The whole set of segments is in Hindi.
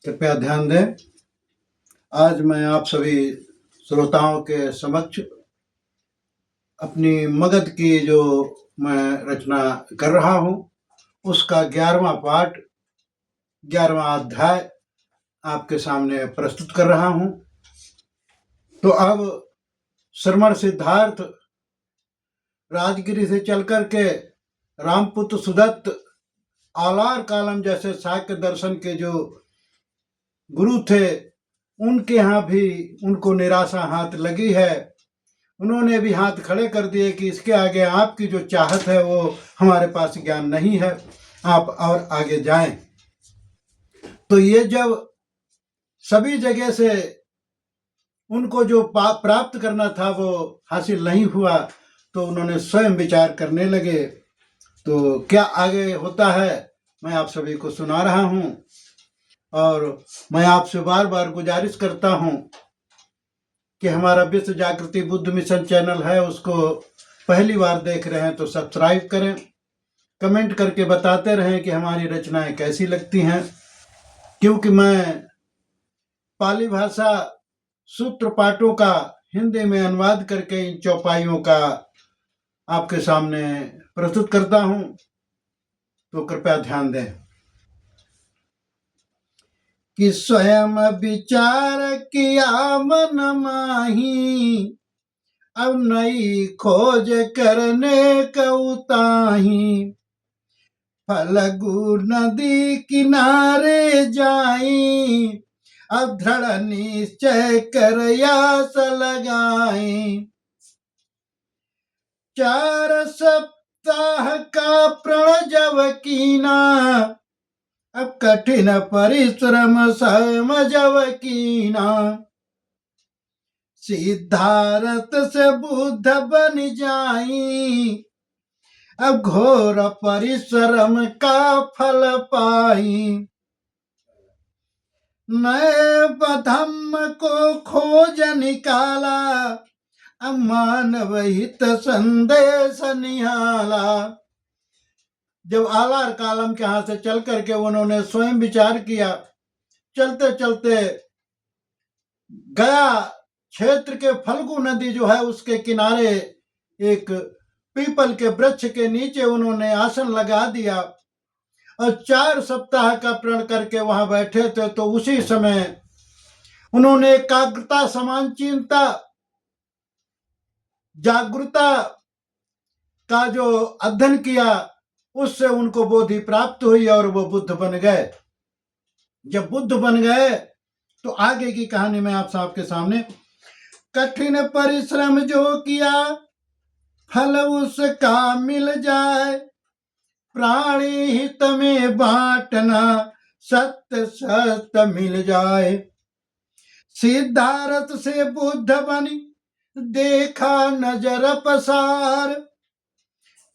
कृपया ध्यान दें। आज मैं आप सभी श्रोताओं के समक्ष अपनी मगध की जो मैं रचना कर रहा हूँ उसका 11वां पाठ 11वां अध्याय आपके सामने प्रस्तुत कर रहा हूँ। तो अब श्रमण सिद्धार्थ राजगिरी से चल कर के रामपुत्र सुदत्त आलार कालम जैसे शाक्य दर्शन के जो गुरु थे उनके यहाँ भी उनको निराशा हाथ लगी है। उन्होंने भी हाथ खड़े कर दिए कि इसके आगे आपकी जो चाहत है वो हमारे पास ज्ञान नहीं है, आप और आगे जाएं। तो ये जब सभी जगह से उनको जो प्राप्त करना था वो हासिल नहीं हुआ तो उन्होंने स्वयं विचार करने लगे। तो क्या आगे होता है मैं आप सभी को सुना रहा हूँ और मैं आपसे बार बार गुजारिश करता हूँ कि हमारा विश्व जागृति बुद्ध मिशन चैनल है, उसको पहली बार देख रहे हैं तो सब्सक्राइब करें, कमेंट करके बताते रहें कि हमारी रचनाएं कैसी लगती हैं, क्योंकि मैं पाली भाषा सूत्र पाठों का हिंदी में अनुवाद करके इन चौपाइयों का आपके सामने प्रस्तुत करता हूं। तो कृपया ध्यान दें कि स्वयं विचार किया मन माही, अब नई खोज करने कउताही, फल्गु नदी किनारे जाई, अब दृढ़ निश्चय कर यास लगाई। 4 सप्ताह का प्रण जब कीना, अब कठिन परिश्रम सहम जब कीना, सिद्धार्थ से बुद्ध बन जाई, अब घोर परिश्रम का फल पाई। नए धम्म को खोज निकाला, अब मानव हित संदेश निहाला। जब आलार कालम के यहाँ से चल करके उन्होंने स्वयं विचार किया, चलते चलते गया क्षेत्र के फल्गु नदी जो है उसके किनारे एक पीपल के वृक्ष के नीचे उन्होंने आसन लगा दिया और 4 सप्ताह का प्रण करके वहां बैठे थे। तो उसी समय उन्होंने एकाग्रता, समानचीनता, जागरूकता का जो अध्ययन किया उससे उनको बोधि प्राप्त हुई और वो बुद्ध बन गए। जब बुद्ध बन गए तो आगे की कहानी में आप सबके सामने, कठिन परिश्रम जो किया फल उसका मिल जाए, प्राणी हित में बांटना सत्य सत्य मिल जाए। सिद्धार्थ से बुद्ध बनी देखा नजर पसार,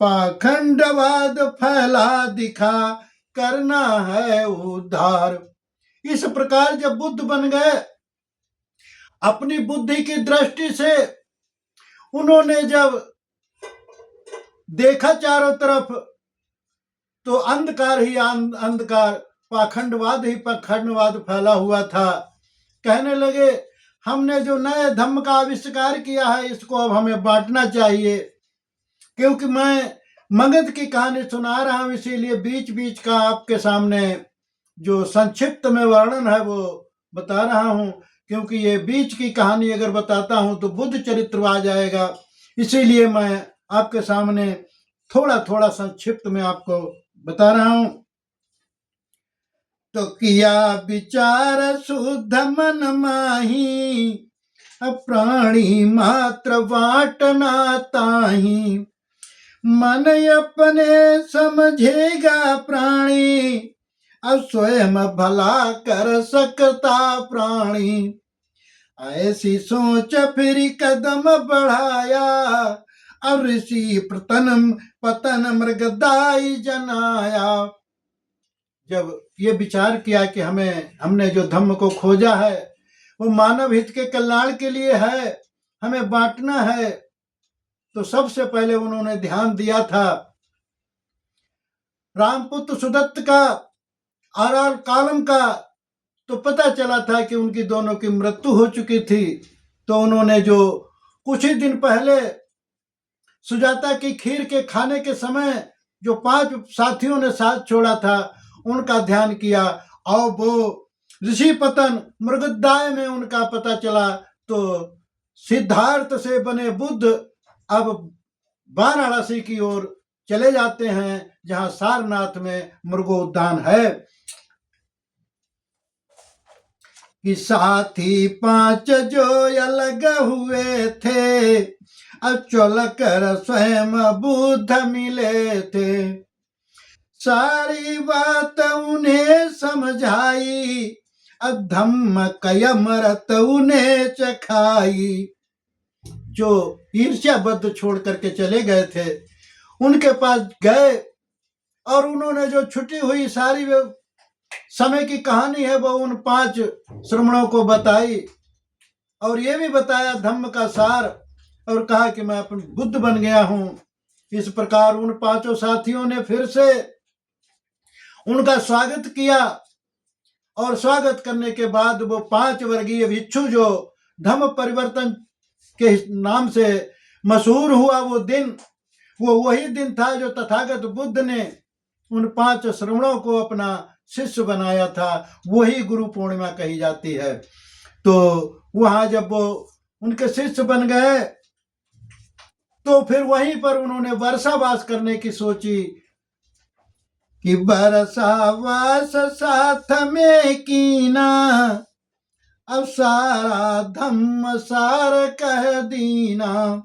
पाखंडवाद फैला दिखा करना है उद्धार। इस प्रकार जब बुद्ध बन गए, अपनी बुद्धि की दृष्टि से उन्होंने जब देखा चारों तरफ तो अंधकार ही अंधकार, पाखंडवाद ही पाखंडवाद फैला हुआ था। कहने लगे हमने जो नए धम्म का आविष्कार किया है इसको अब हमें बांटना चाहिए। क्योंकि मैं मगध की कहानी सुना रहा हूं इसीलिए बीच बीच का आपके सामने जो संक्षिप्त में वर्णन है वो बता रहा हूं, क्योंकि ये बीच की कहानी अगर बताता हूं तो बुद्ध चरित्र आ जाएगा। इसीलिए मैं आपके सामने थोड़ा थोड़ा संक्षिप्त में आपको बता रहा हूं। तो किया विचार शुद्ध मन माही, प्राणी मात्र बांटना ताही, मन अपने समझेगा प्राणी, अब स्वयं भला कर सकता प्राणी। ऐसी सोच फिर कदम बढ़ाया, अब ऋषि पतन मृगदाई जनाया। जब ये विचार किया कि हमने जो धम्म को खोजा है वो मानव हित के कल्याण के लिए है, हमें बांटना है, तो सबसे पहले उन्होंने ध्यान दिया था रामपुत्र सुदत्त का, आलार कालम का, तो पता चला था कि उनकी दोनों की मृत्यु हो चुकी थी। तो उन्होंने जो कुछ ही दिन पहले सुजाता की खीर के खाने के समय जो 5 साथियों ने साथ छोड़ा था, उनका ध्यान किया और वो ऋषि पतन मृगदाय में उनका पता चला। तो सिद्धार्थ से बने बुद्ध अब वाराणसी की ओर चले जाते हैं, जहां सारनाथ में मृगोद्यान है। कि साथी 5 जो अलग हुए थे, अब चल कर स्वयं बुद्ध मिले थे। सारी बात उन्हें समझाई, अब धम्म कयमरत उन्हें चखाई। जो ईर्ष्याबद्ध छोड़ करके चले गए थे, उनके पास गए और उन्होंने जो छुटी हुई सारी समय की कहानी है वो उन 5 श्रमणों को बताई, और ये भी बताया धम्म का सार, और कहा कि मैं अपन बुद्ध बन गया हूं। इस प्रकार उन 5 साथियों ने फिर से उनका स्वागत किया, और स्वागत करने के बाद वो 5 वर्गीय भिक्षु जो धम्म परिवर्तन के नाम से मशहूर हुआ, वो वही दिन था जो तथागत बुद्ध ने उन 5 श्रमणों को अपना शिष्य बनाया था। वही गुरु पूर्णिमा कही जाती है। तो वहां जब वो उनके शिष्य बन गए, तो फिर वहीं पर उन्होंने वर्षावास करने की सोची कि वर्षावास साथ में कीना, अब सारा धम्म सार कह दीना।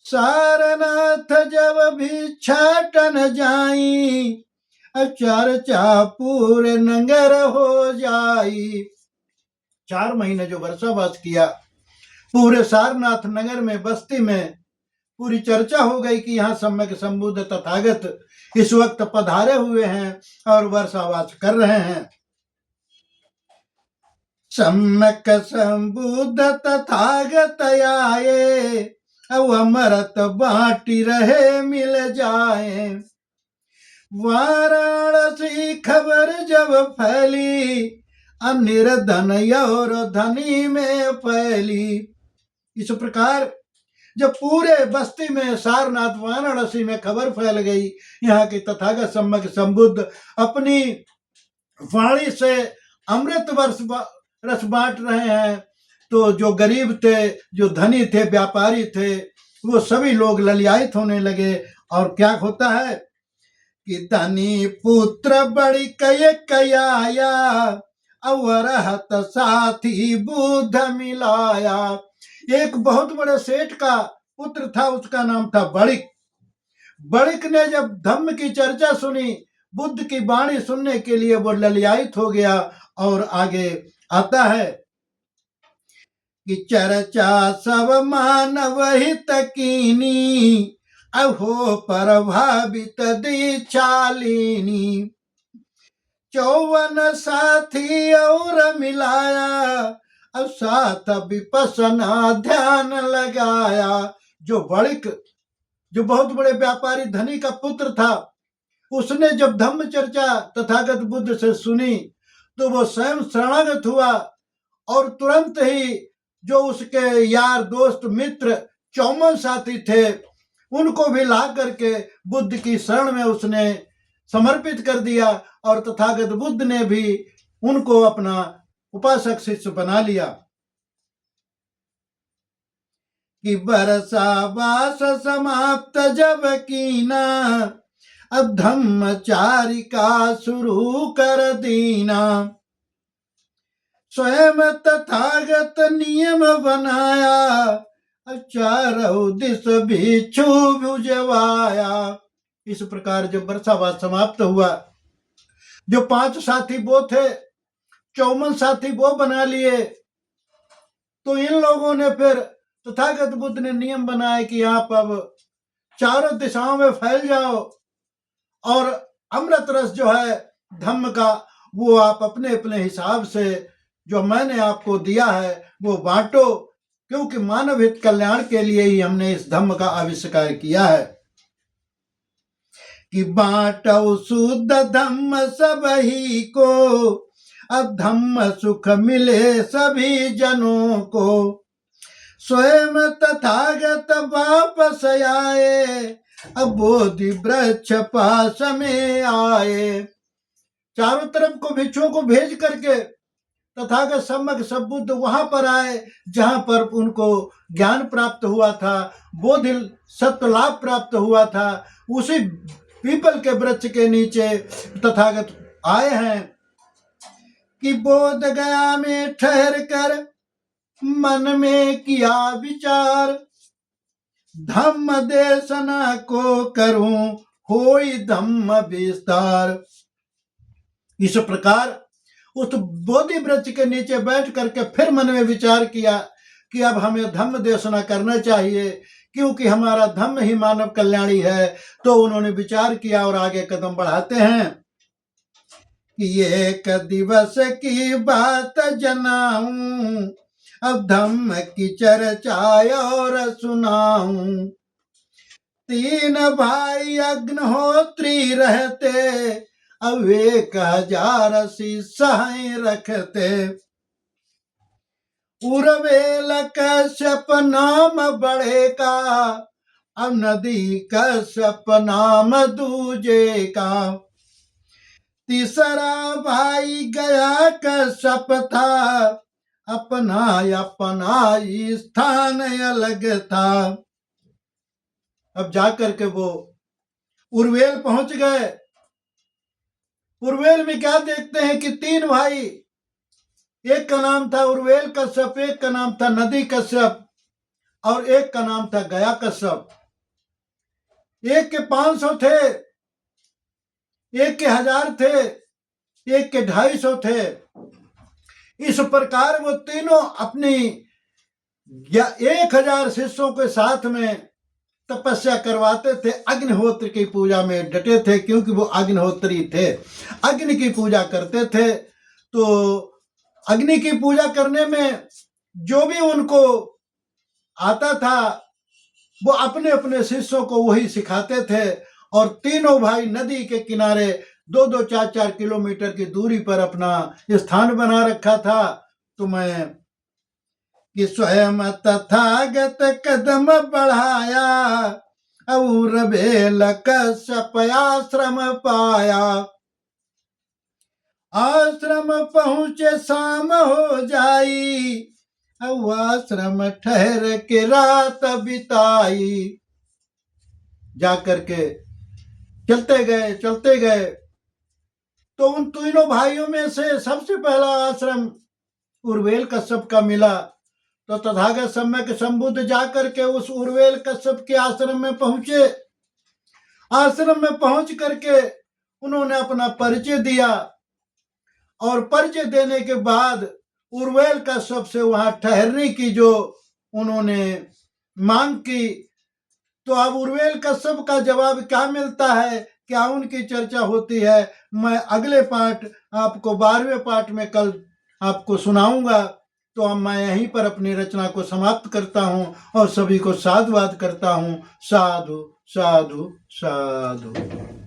सारनाथ जब भिक्षाटन जाई, चर्चा पूरे नगर हो जाई। 4 महीने जो वर्षावास किया, पूरे सारनाथ नगर में बस्ती में पूरी चर्चा हो गई कि यहाँ सम्यक संबुद्ध तथागत इस वक्त पधारे हुए हैं और वर्षावास कर रहे हैं। सम्यक संबुद्ध तथागत आए, अब अमृत बाटी रहे मिल जाए। वाराणसी खबर जब फैली, निर्धन और धनी में फैली। इस प्रकार जब पूरे बस्ती में सारनाथ वाराणसी में खबर फैल गई, यहाँ के तथागत सम्यक संबुद्ध अपनी वाणी से अमृत रस बांट रहे हैं, तो जो गरीब थे, जो धनी थे, व्यापारी थे, वो सभी लोग ललियायित होने लगे। और क्या होता है कि धनी पुत्र बड़ी कयाया, अवरहत साथी बुद्ध मिलाया। एक बहुत बड़े सेठ का पुत्र था, उसका नाम था बड़िक। बड़िक ने जब धम्म की चर्चा सुनी, बुद्ध की वाणी सुनने के लिए वो ललियायित हो गया। और आगे आता है कि चर्चा सब मानव हित कीनी, अहो प्रभावित दीक्षालिनी। 54 साथी और मिलाया, अब साथ विपसना ध्यान लगाया। जो बड़िक, जो बहुत बड़े व्यापारी धनी का पुत्र था, उसने जब धम्म चर्चा तथागत बुद्ध से सुनी, तो वो स्वयं शरणागत हुआ, और तुरंत ही जो उसके यार दोस्त मित्र 54 साथी थे, उनको भी ला करके बुद्ध की शरण में उसने समर्पित कर दिया, और तथागत बुद्ध ने भी उनको अपना उपासक शिष्य बना लिया। कि वर्षावास समाप्त जब कीना, अब धम्मचारिका शुरू कर दीना। स्वयं तथागत नियम बनाया, चारों दिस भिक्षु भुजवाया। इस प्रकार जब वर्षावास समाप्त हुआ, जो 5 साथी वो थे, 54 साथी वो बना लिए। तो इन लोगों ने फिर तथागत बुद्ध ने नियम बनाया कि आप अब चारों दिशाओं में फैल जाओ, और अमृत रस जो है धम्म का, वो आप अपने अपने हिसाब से जो मैंने आपको दिया है वो बांटो, क्योंकि मानव हित कल्याण के लिए ही हमने इस धम्म का आविष्कार किया है। कि बांटो शुद्ध धम्म सबही को, धम्म सुख मिले सभी जनों को। स्वयं तथागत वापस आए, अब बोधि वृक्ष पास में आए। चारों तरफ को भिक्षुओं को भेज करके तथागत सम्यक सबुद्ध वहां पर आए जहां पर उनको ज्ञान प्राप्त हुआ था, बोधि सत्व लाभ प्राप्त हुआ था। उसी पीपल के वृक्ष के नीचे तथागत आए हैं कि बोध गया में ठहर कर मन में किया विचार, धम्म देशना को करूं होई धम्म विस्तार। इस प्रकार उस बोधि वृक्ष के नीचे बैठ करके फिर मन में विचार किया कि अब हमें धम्म देशना करना चाहिए, क्योंकि हमारा धम्म ही मानव कल्याणी है। तो उन्होंने विचार किया और आगे कदम बढ़ाते हैं कि एक दिवस की बात जनाऊं, अब धम्म की चर्चा और सुनाऊं। 3 भाई अग्निहोत्री रहते, अब 1000 शिष्य रखते। उर्वेल कश्यप नाम बड़े का, अब नदी कश्यप नाम दूजे का। तीसरा भाई गया कश्यप था, अपना स्थान अलग था। अब जाकर के वो उर्वेल पहुंच गए। उर्वेल में क्या देखते हैं कि 3 भाई, एक का नाम था उर्वेल कश्यप, एक का नाम था नदी कश्यप और एक का नाम था गया कश्यप। एक के 500 थे, एक के 1000 थे, एक के 250 थे। इस प्रकार वो तीनों अपनी 1000 शिष्यों के साथ में तपस्या करवाते थे। अग्निहोत्र की पूजा में डटे थे, क्योंकि वो अग्निहोत्री थे, अग्नि की पूजा करते थे। तो अग्नि की पूजा करने में जो भी उनको आता था वो अपने अपने शिष्यों को वही सिखाते थे। और तीनों भाई नदी के किनारे 2-2, 4-4 किलोमीटर की दूरी पर अपना स्थान बना रखा था। तो मैं कि स्वयं तथागत कदम बढ़ाया, और बेल कश्यप आश्रम पाया। आश्रम पहुंचे शाम हो जाई, अब आश्रम ठहर के रात बिताई। जाकर के चलते गए तो उन तीनों भाइयों में से सबसे पहला आश्रम उर्वेल कश्यप का मिला। तो तथागत सम्यक संबुद्ध जाकर के उस उर्वेल कश्यप के आश्रम में पहुंचे। आश्रम में पहुंच करके उन्होंने अपना परिचय दिया और परिचय देने के बाद उर्वेल कश्यप से वहां ठहरने की जो उन्होंने मांग की। तो अब उर्वेल कश्यप का जवाब क्या मिलता है, क्या उनकी चर्चा होती है, मैं अगले पाठ आपको 12वें पाठ में कल आपको सुनाऊंगा। तो अब मैं यहीं पर अपनी रचना को समाप्त करता हूँ और सभी को साधुवाद करता हूँ। साधु साधु साधु।